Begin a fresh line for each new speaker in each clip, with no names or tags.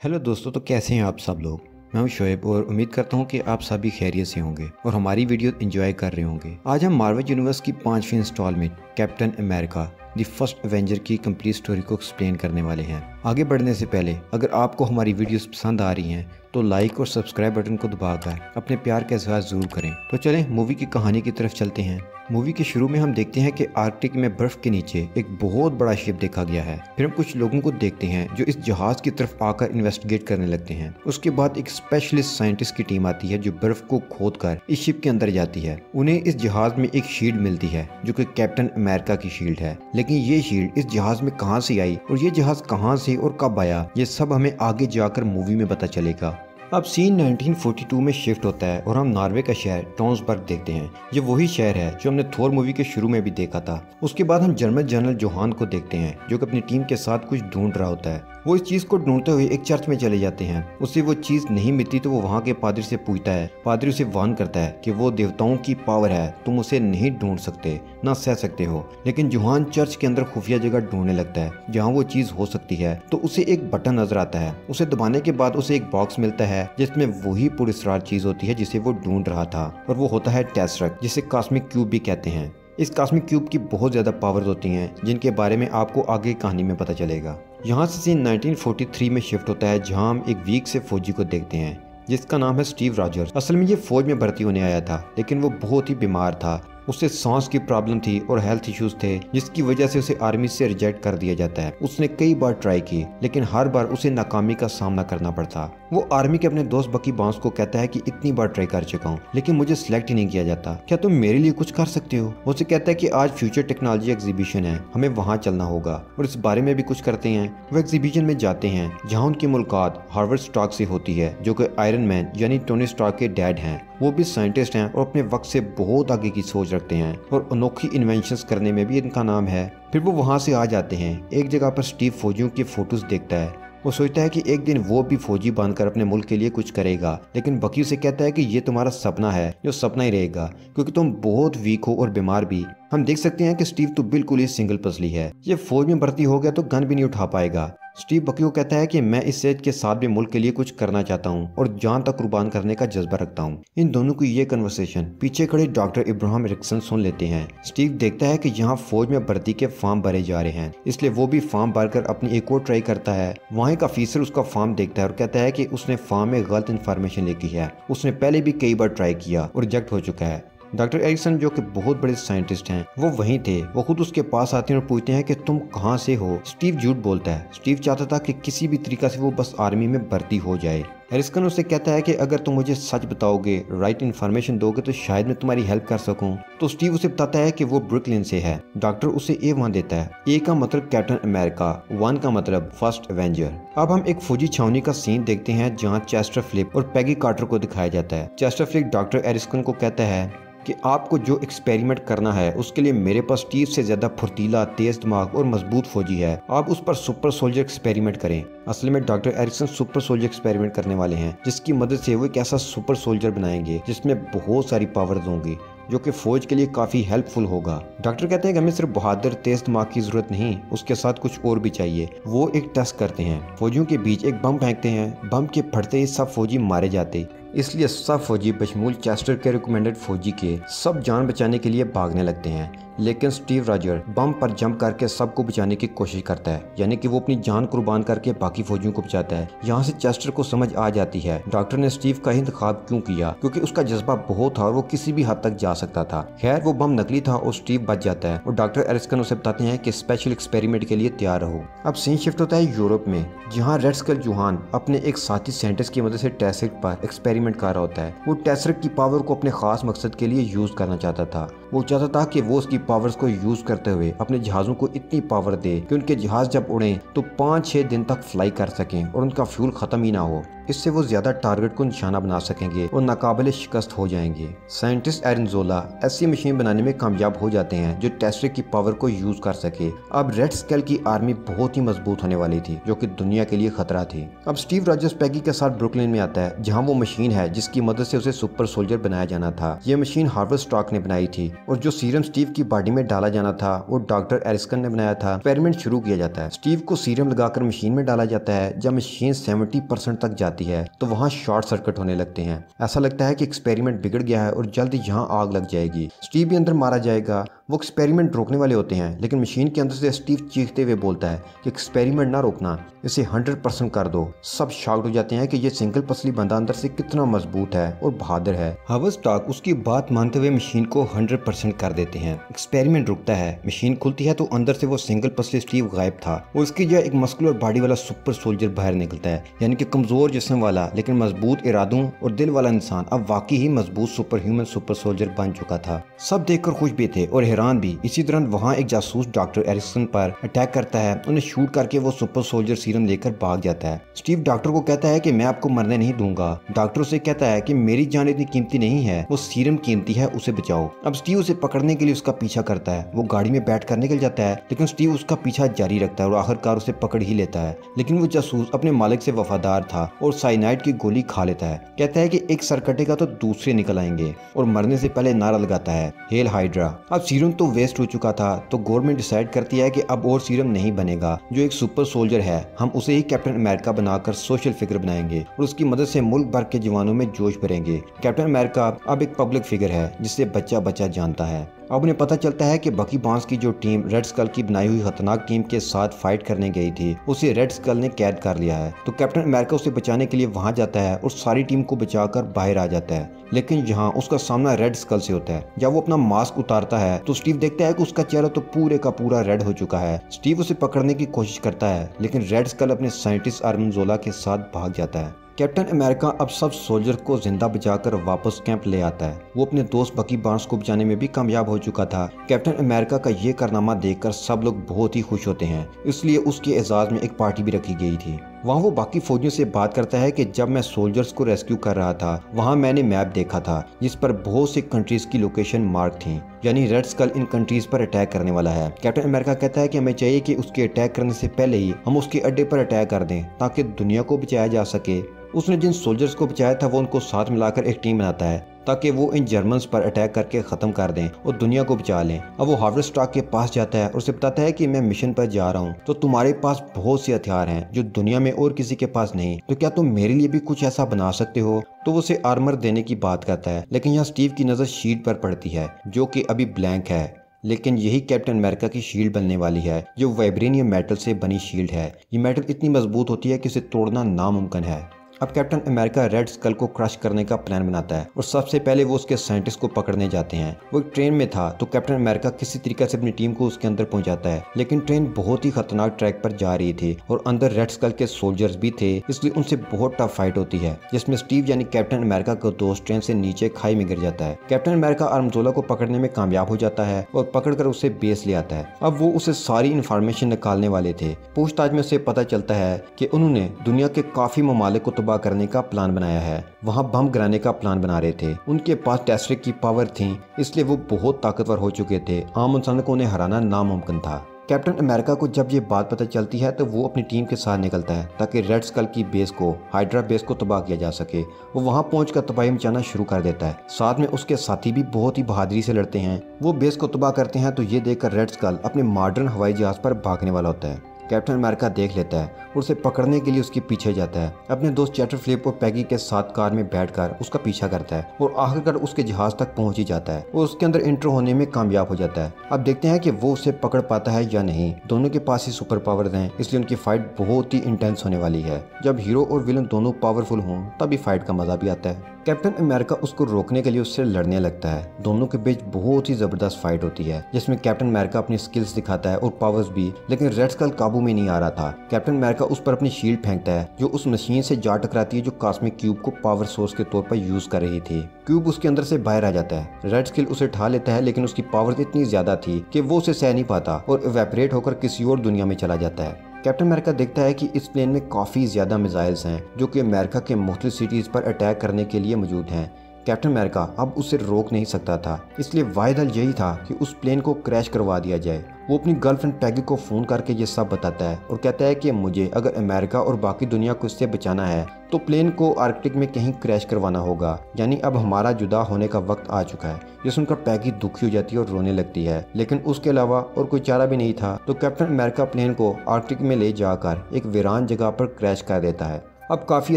Hello दोस्तों, तो कैसे हैं आप सब लोग। मैं हूं शोएब और उम्मीद करता हूं कि आप सभी खैरियत से होंगे और हमारी वीडियो एंजॉय कर रहे होंगे। आज हम मार्वल यूनिवर्स की 5वीं installment captain America the first avenger की कंप्लीट स्टोरी को एक्सप्लेन करने वाले हैं। आगे बढ़ने से पहले अगर आपको हमारी वीडियोस पसंद आ रही हैं तो लाइक और सब्सक्राइब बटन को दबाकर अपने प्यार का इजहार जरूर करें। तो चलें मूवी की कहानी की तरफ चलते हैं। मूवी के शुरू में हम देखते हैं कि आर्कटिक में बर्फ के नीचे एक बहुत बड़ा शिप देखा गया है। फिर हम कुछ लोगों को देखते हैं जो इस जहाज की तरफ आकर इन्वेस्टिगेट करने लगते हैं। उसके बाद एक स्पेशलिस्ट साइंटिस्ट की टीम आती है जो बर्फ को खोदकर इस शिप के अंदर जाती है। उन्हें इस जहाज में एक शील्ड मिलती है जो कि कैप्टन अमेरिका की शील्ड है। लेकिन ये शील्ड इस जहाज में कहां से आई और ये जहाज कहां से और कब आया, ये सब हमें आगे जाकर मूवी में पता चलेगा। अब सीन 1942 में शिफ्ट होता है और हम नॉर्वे का शहर ट्रांसबर्ग देखते हैं। ये वही शहर है जो हमने थोर मूवी के शुरू में भी देखा था। उसके बाद हम जर्मन जनरल जोहान को देखते हैं जो कि अपनी टीम के साथ कुछ ढूंढ रहा होता है। वो इस चीज को ढूंढते हुए एक चर्च में चले जाते हैं। उसे वो चीज नहीं मिलती तो वो वहाँ के पादरी से पूछता है। पादरी उसे वार्न करता है कि वो देवताओं की पावर है, तुम उसे नहीं ढूंढ सकते, ना सह सकते हो। लेकिन जोहान चर्च के अंदर खुफिया जगह ढूंढने लगता है जहाँ वो चीज हो सकती है। तो उसे एक बटन नजर आता है। उसे दबाने के बाद उसे एक बॉक्स मिलता है जिसमें वही पुरस्कार चीज होती है जिसे वो ढूंढ रहा था, और वो होता है टेसरक्ट, जिसे कॉस्मिक क्यूब भी कहते हैं। इस कॉस्मिक क्यूब की बहुत ज्यादा पावर्स होती हैं जिनके बारे में आपको आगे कहानी में पता चलेगा। यहाँ से सीन 1943 में शिफ्ट होता है जहाँ हम एक वीक से फौजी को देखते हैं जिसका नाम है स्टीव रॉजर्स। असल में ये फौज में भर्ती होने आया था लेकिन वो बहुत ही बीमार था। उसे सांस की प्रॉब्लम थी और हेल्थ इश्यूज थे जिसकी वजह से उसे आर्मी से रिजेक्ट कर दिया जाता है। उसने कई बार ट्राई की लेकिन हर बार उसे नाकामी का सामना करना पड़ता। वो आर्मी के अपने दोस्त बकी बांस को कहता है कि इतनी बार ट्राई कर चुका हूँ लेकिन मुझे सिलेक्ट ही नहीं किया जाता, क्या तुम मेरे लिए कुछ कर सकते हो। वो उसे कहता है कि आज फ्यूचर टेक्नोलॉजी एग्जीबिशन है, हमें वहाँ चलना होगा और इस बारे में भी कुछ करते हैं। वो एग्जीबिशन में जाते हैं जहाँ उनकी मुलाकात हार्वर्ड स्टार्क से होती है जो कि आयरन मैन यानी टोनी स्टार्क के डैड हैं। वो भी साइंटिस्ट हैं और अपने वक्त से बहुत आगे की सोच रखते हैं और अनोखी इन्वेंशंस करने में भी इनका नाम है। फिर वो वहाँ से आ जाते हैं। एक जगह पर स्टीव फौजियों की फोटोज देखता है। वो सोचता है कि एक दिन वो भी फौजी बनकर अपने मुल्क के लिए कुछ करेगा, लेकिन बकी उसे कहता है कि ये तुम्हारा सपना है, जो सपना ही रहेगा क्योंकि तुम बहुत वीक हो और बीमार भी। हम देख सकते हैं कि स्टीव तो बिल्कुल ही सिंगल पसली है। ये फौज में भर्ती हो गया तो गन भी नहीं उठा पाएगा। स्टीव बकी को कहता है कि मैं इस सेज के साथ भी मुल्क के लिए कुछ करना चाहता हूँ और जान तक कुर्बान करने का जज्बा रखता हूँ। इन दोनों की ये कन्वर्सेशन पीछे खड़े डॉक्टर इब्राहिम एरिक्सन सुन लेते हैं। स्टीव देखता है कि यहाँ फौज में भर्ती के फॉर्म भरे जा रहे हैं, इसलिए वो भी फॉर्म भरकर अपनी एक और ट्राई करता है। वहाँ एक ऑफिसर उसका फॉर्म देखता है और कहता है कि उसने फॉर्म में गलत इन्फॉर्मेशन लिखी है। उसने पहले भी कई बार ट्राई किया और रिजेक्ट हो चुका है। डॉक्टर एरिक्सन जो कि बहुत बड़े साइंटिस्ट हैं वो वहीं थे। वो खुद उसके पास आते हैं और पूछते हैं कि तुम कहाँ से हो। स्टीव झूठ बोलता है। स्टीव चाहता था कि किसी भी तरीका से वो बस आर्मी में भर्ती हो जाए। एरिक्सन उसे कहता है कि अगर तुम मुझे सच बताओगे, राइट इन्फॉर्मेशन दोगे तो शायद मैं तुम्हारी हेल्प कर सकूं। तो स्टीव उसे बताता है कि वो ब्रुकलिन से है। डॉक्टर उसे ए वहाँ देता है। ए का मतलब कैप्टन अमेरिका, 1 का मतलब फर्स्ट एवेंजर। अब हम एक फौजी छावनी का सीन देखते हैं जहाँ चेस्टर फ्लिप और पैगी कार्टर को दिखाया जाता है। चेस्टर फ्लिप डॉक्टर एरिक्सन को कहता है कि आपको जो एक्सपेरिमेंट करना है उसके लिए मेरे पास स्टीव से ज्यादा फुर्तीला, तेज दिमाग और मजबूत फौजी है। आप उस पर सुपर सोल्जर एक्सपेरिमेंट करें। असल में doctor Erikson super soldier experiment करने वाले हैं जिसकी मदद से वो एक ऐसा सुपर सोल्जर बनाएंगे जिसमें बहुत सारी पावर्स होंगी जो कि फौज के लिए काफी हेल्पफुल होगा। डॉक्टर कहते हैं कि हमें सिर्फ बहादुर तेज दिमाग की जरूरत नहीं, उसके साथ कुछ और भी चाहिए। वो एक टेस्ट करते हैं। फौजियों के बीच एक बम फेंकते हैं। बम के फटते ही सब फौजी मारे जाते, इसलिए सब फौजी बशमूल चेस्टर के रिकमेंडेड फौजी के सब जान बचाने के लिए भागने लगते हैं। लेकिन स्टीव रॉजर बम पर जंप करके सबको बचाने की कोशिश करता है, यानी कि वो अपनी जान कुर्बान करके बाकी फौजियों को बचाता है। यहाँ से चेस्टर को समझ आ जाती है डॉक्टर ने स्टीव का इंतखाब क्यों किया, क्योंकि उसका जज्बा बहुत था और वो किसी भी हद तक जा सकता था। खैर वो बम नकली था और स्टीव बच जाता है और डॉक्टर एरिक्सन उसे बताते हैं कि स्पेशल एक्सपेरिमेंट के लिए तैयार रहो। अब सीन शिफ्ट होता है यूरोप में जहाँ रेड स्कल जोहान अपने एक साथी साइंटिस्ट की मदद से टेसरक्ट पर एक्सपेरिमेंट कर रहा होता है। वो टेसरक्ट की पावर को अपने खास मकसद के लिए यूज करना चाहता था। वो चाहता था कि वो उसकी पावर्स को यूज करते हुए अपने जहाजों को इतनी पावर दे कि उनके जहाज जब उड़े तो 5-6 दिन तक फ्लाई कर सकें और उनका फ्यूल खत्म ही ना हो। इससे वो ज्यादा टारगेट को निशाना बना सकेंगे और नाकाबिले शिकस्त हो जाएंगे। साइंटिस्ट एरेंजोला ऐसी मशीन बनाने में कामयाब हो जाते हैं जो टेस्ला की पावर को यूज कर सके। अब रेड स्केल की आर्मी बहुत ही मजबूत होने वाली थी जो कि दुनिया के लिए खतरा थी। अब स्टीव रॉजर्स पैगी के साथ ब्रुकलिन में आता है जहाँ वो मशीन है जिसकी मदद से उसे सुपर सोल्जर बनाया जाना था। ये मशीन हार्वर्ड स्टार्क ने बनाई थी और जो सीरम स्टीव की बॉडी में डाला जाना था वो डॉक्टर एरिस्कन ने बनाया था। एक्सपेरिमेंट शुरू किया जाता है। स्टीव को सीरम लगाकर मशीन में डाला जाता है। जब मशीन 70% तक जाती है तो वहाँ शॉर्ट सर्किट होने लगते हैं। ऐसा लगता है कि एक्सपेरिमेंट बिगड़ गया है और जल्द यहाँ आग लग जाएगी। स्टीव भी अंदर मारा जाएगा। वो एक्सपेरिमेंट रोकने वाले होते हैं लेकिन मशीन के अंदर से स्टीव चीखते हुए बोलता है कि एक्सपेरिमेंट ना रोकना, इसे 100% कर दो। सब शॉक्ड हो जाते हैं कि ये सिंगल पसली बंदा अंदर से कितना मजबूत है और बहादुर है। हार्वर्ड स्टार्क उसकी बात मानते हुए मशीन को 100% कर देते हैं। एक्सपेरिमेंट रुकता है। मशीन खुलती है तो अंदर से वो सिंगल पसली स्टीव गायब था और उसकी जगह एक मस्कुलर बॉडी वाला सुपर सोल्जर बाहर निकलता है, यानी कि कमजोर जिस्म वाला लेकिन मजबूत इरादों और दिल वाला इंसान अब वाकई ही मजबूत सुपर ह्यूमन सुपर सोल्जर बन चुका था। सब देखकर खुश भी थे और हैरान भी। इसी दौरान वहाँ एक जासूस डॉक्टर एरिक्सन पर अटैक करता है। उन्हें शूट करके वो सुपर सोल्जर सीरम लेकर भाग जाता है। स्टीव डॉक्टर को कहता है कि मैं आपको मरने नहीं दूंगा। डॉक्टर उसे कहता है कि मेरी जान इतनी कीमती नहीं है, वो सीरम कीमती है, उसे बचाओ। अब स्टीव उसे पकड़ने के लिए उसका पीछा करता है। वो गाड़ी में बैठ कर निकल जाता है लेकिन स्टीव उसका पीछा जारी रखता है और आखिरकार उसे पकड़ ही लेता है। लेकिन वो जासूस अपने मालिक से वफादार था और साइनाइड की गोली खा लेता है। कहता है कि एक सर कटेगा तो दूसरे निकल आएंगे और मरने से पहले नारा लगाता है, हेल हाइड्रा। अब सीरम तो वेस्ट हो चुका था तो गवर्नमेंट डिसाइड करती है कि अब और सीरम नहीं बनेगा। जो एक सुपर सोल्जर है हम उसे ही कैप्टन अमेरिका बनाकर सोशल फिगर बनाएंगे और उसकी मदद से मुल्क भर के जवानों में जोश भरेंगे। कैप्टन अमेरिका अब एक पब्लिक फिगर है जिसे बच्चा बच्चा जानता है। अब उन्हें पता चलता है कि बकी बार्न्स की जो टीम रेड स्कल की बनाई हुई खतरनाक टीम के साथ फाइट करने गई थी उसे रेड स्कल ने कैद कर लिया है। तो कैप्टन अमेरिका उसे बचाने के लिए वहां जाता है और सारी टीम को बचाकर बाहर आ जाता है। लेकिन यहाँ उसका सामना रेड स्कल से होता है। जब वो अपना मास्क उतारता है तो स्टीव देखता है कि उसका चेहरा तो पूरे का पूरा रेड हो चुका है। स्टीव उसे पकड़ने की कोशिश करता है लेकिन रेड स्कल अपने साइंटिस्ट एरेंजोला के साथ भाग जाता है। कैप्टन अमेरिका अब सब सोल्जर को जिंदा बचाकर वापस कैंप ले आता है। वो अपने दोस्त बकी बार्न्स को बचाने में भी कामयाब हो चुका था। कैप्टन अमेरिका का ये कारनामा देखकर सब लोग बहुत ही खुश होते हैं, इसलिए उसके एजाज में एक पार्टी भी रखी गई थी। वहाँ वो बाकी फौजियों से बात करता है कि जब मैं सोल्जर्स को रेस्क्यू कर रहा था वहाँ मैंने मैप देखा था जिस पर बहुत सी कंट्रीज की लोकेशन मार्क थी, यानी रेड स्कल इन कंट्रीज पर अटैक करने वाला है। कैप्टन अमेरिका कहता है कि हमें चाहिए कि उसके अटैक करने से पहले ही हम उसके अड्डे पर अटैक कर दें ताकि दुनिया को बचाया जा सके। उसने जिन सोल्जर्स को बचाया था वो उनको साथ मिलाकर एक टीम बनाता है ताकि वो इन जर्मन्स पर अटैक करके खत्म कर दें और दुनिया को बचा लें। अब वो हार्वर्ड स्टार्क के पास जाता है और उसे बताता है कि मैं मिशन पर जा रहा हूँ तो तुम्हारे पास बहुत से हथियार हैं जो दुनिया में और किसी के पास नहीं, तो क्या तुम मेरे लिए भी कुछ ऐसा बना सकते हो। तो वो उसे आर्मर देने की बात करता है लेकिन यहाँ स्टीव की नजर शील्ड पर पड़ती है जो कि अभी ब्लैंक है। लेकिन यही कैप्टन अमेरिका की शील्ड बनने वाली है जो वाइब्रेनियम मेटल से बनी शील्ड है। ये मेटल इतनी मजबूत होती है कि इसे तोड़ना नामुमकिन है। अब कैप्टन अमेरिका रेड स्कल को क्रश करने का प्लान बनाता है और सबसे पहले वो उसके साइंटिस्ट को पकड़ने जाते हैं। वो एक ट्रेन में था तो कैप्टन अमेरिका किसी तरीके से अपनी टीम को उसके अंदर पहुंचाता है, लेकिन ट्रेन बहुत ही खतरनाक ट्रैक पर जा रही थी और अंदर रेड स्कल के सोल्जर्स भी थे, इसलिए उनसे बहुत टफ फाइट होती है जिसमें स्टीव यानी कैप्टन अमेरिका का दोस्त ट्रेन से नीचे खाई में गिर जाता है। कैप्टन अमेरिका एरेंजोला को पकड़ने में कामयाब हो जाता है और पकड़कर उसे बेस ले आता है। अब वो उसे सारी इन्फॉर्मेशन निकालने वाले थे। पूछताछ में उसे पता चलता है कि उन्होंने दुनिया के काफी ममालिक को तबाह करने का प्लान बनाया है, वहाँ बम गिराने का प्लान बना रहे थे। उनके पास टेस्ला की पावर थी इसलिए वो बहुत ताकतवर हो चुके थे, आम इंसान को उन्हें हराना नामुमकिन था। कैप्टन अमेरिका को जब ये बात पता चलती है तो वो अपनी टीम के साथ निकलता है ताकि रेड स्कल की बेस को, हाइड्रा बेस को तबाह किया जा सके। वो वहाँ पहुंचकर तबाही मचाना शुरू कर देता है। साथ में उसके साथी भी बहुत ही बहादुरी से लड़ते हैं। वो बेस को तबाह करते हैं तो ये देखकर रेड स्कल अपने मॉडर्न हवाई जहाज पर भागने वाला होता है। कैप्टन अमेरिका देख लेता है और उसे पकड़ने के लिए उसके पीछे जाता है। अपने दोस्त चैटर फ्लिप और पैगी के साथ कार में बैठकर उसका पीछा करता है और आखिरकार उसके जहाज तक पहुंच ही जाता है और उसके अंदर एंटर होने में कामयाब हो जाता है। अब देखते हैं कि वो उसे पकड़ पाता है या नहीं। दोनों के पास ही सुपर पावर्स हैं इसलिए उनकी फाइट बहुत ही इंटेंस होने वाली है। जब हीरो और विलन दोनों पावरफुल हों तभी फाइट का मजा भी आता है। कैप्टन अमेरिका उसको रोकने के लिए उससे लड़ने लगता है। दोनों के बीच बहुत ही जबरदस्त फाइट होती है जिसमें कैप्टन अमेरिका अपनी स्किल्स दिखाता है और पावर्स भी, लेकिन रेड स्कल काबू में नहीं आ रहा था। कैप्टन अमेरिका उस पर अपनी शील्ड फेंकता है जो उस मशीन से जा टकराती है जो कॉस्मिक क्यूब को पावर सोर्स के तौर पर यूज कर रही थी। क्यूब उसके अंदर से बाहर आ जाता है। रेड स्कल उसे उठा लेता है लेकिन उसकी पावर इतनी ज्यादा थी कि वो उसे सह नहीं पाता और इवेपोरेट होकर किसी और दुनिया में चला जाता है। कैप्टन अमेरिका देखता है कि इस प्लेन में काफ़ी ज़्यादा मिसाइल्स हैं जो कि अमेरिका के मुख्तलिफ सिटीज़ पर अटैक करने के लिए मौजूद हैं। कैप्टन अमेरिका अब उसे रोक नहीं सकता था, इसलिए वाहिद हल यही था कि उस प्लेन को क्रैश करवा दिया जाए। वो अपनी गर्लफ्रेंड पैगी को फ़ोन करके ये सब बताता है और कहता है कि मुझे अगर अमेरिका और बाकी दुनिया को इससे बचाना है तो प्लेन को आर्कटिक में कहीं क्रैश करवाना होगा, यानी अब हमारा जुदा होने का वक्त आ चुका है। ये सुनकर पैगी दुखी हो जाती है और रोने लगती है, लेकिन उसके अलावा और कोई चारा भी नहीं था, तो कैप्टन अमेरिका प्लेन को आर्कटिक में ले जाकर एक वीरान जगह पर क्रैश कर देता है। अब काफ़ी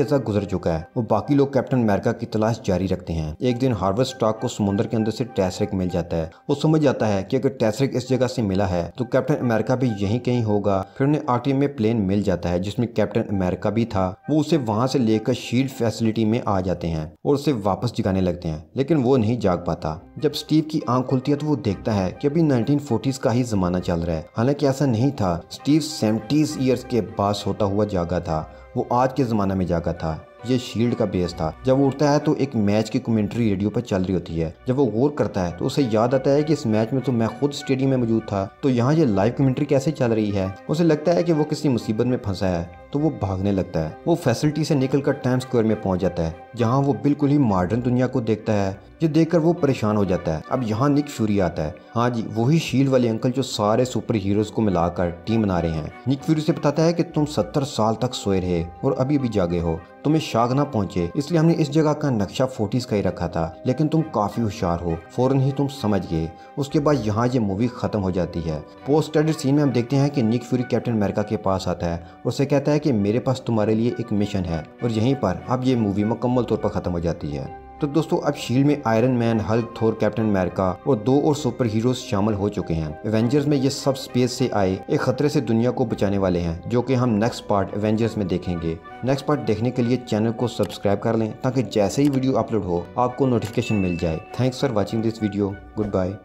अर्सा गुजर चुका है और बाकी लोग कैप्टन अमेरिका की तलाश जारी रखते हैं। एक दिन हार्वर्ड स्टार्क को समुद्र के अंदर से टेसरिक मिल जाता है। वो समझ जाता है कि अगर टेसरिक इस जगह से मिला है तो कैप्टन अमेरिका भी यहीं कहीं होगा। फिर उन्हें आर्कटिक में प्लेन मिल जाता है जिसमें कैप्टन अमेरिका भी था। वो उसे वहां से लेकर शील्ड फैसिलिटी में आ जाते हैं और उसे वापस जगाने लगते हैं, लेकिन वो नहीं जाग पाता। जब स्टीव की आंख खुलती है तो वो देखता है कि अभी 1940s का ही जमाना चल रहा है। हालांकि ऐसा नहीं था, स्टीव 70 ईयर्स के बाद सोता हुआ जागा था। वो आज के ज़माने में जागा था। ये शील्ड का बेस था। जब वो उठता है तो एक मैच की कमेंट्री रेडियो पर चल रही होती है। जब वो गौर करता है तो उसे याद आता है कि इस मैच में तो मैं खुद स्टेडियम में मौजूद था, तो यहाँ ये लाइव कमेंट्री कैसे चल रही है। उसे लगता है कि वो किसी मुसीबत में फंसा है, तो वो भागने लगता है। वो फैसिलिटी से निकलकर टाइम्स स्क्वायर में पहुंच जाता है, जहां वो बिल्कुल ही मॉडर्न दुनिया को देखता है। ये देखकर वो परेशान हो जाता है। अब यहाँ निक फ्यूरी आता है। हाँ जी, वही शील्ड वाले अंकल जो सारे सुपर हीरोज को मिलाकर टीम बना रहे हैं। निक फ्यूरी से बताता है कि तुम 70 साल तक सोए रहे और अभी भी जागे हो, तुम्हें शाग ना पहुंचे, इसलिए हमने इस जगह का नक्शा 40s का ही रखा था, लेकिन तुम काफी होशियार हो, फौरन ही तुम समझ गए। उसके बाद यहाँ ये मूवी खत्म हो जाती है। पोस्ट क्रेडिट सीन में हम देखते हैं कि निक फ्यूरी कैप्टन अमेरिका के पास आता है और उसे कहता है कि मेरे पास तुम्हारे लिए एक मिशन है, और यहीं पर अब ये मूवी मुकम्मल तौर पर खत्म हो जाती है। तो दोस्तों, अब शील्ड में आयरन मैन, हल्क, थोर, कैप्टन अमेरिका और 2 और सुपर हीरोज शामिल हो चुके हैं। एवेंजर्स में ये सब स्पेस से आए एक खतरे से दुनिया को बचाने वाले हैं, जो कि हम नेक्स्ट पार्ट एवेंजर्स में देखेंगे। नेक्स्ट पार्ट देखने के लिए चैनल को सब्सक्राइब कर लें ताकि जैसे ही वीडियो अपलोड हो आपको नोटिफिकेशन मिल जाए। Thanks for watching this video. Good bye.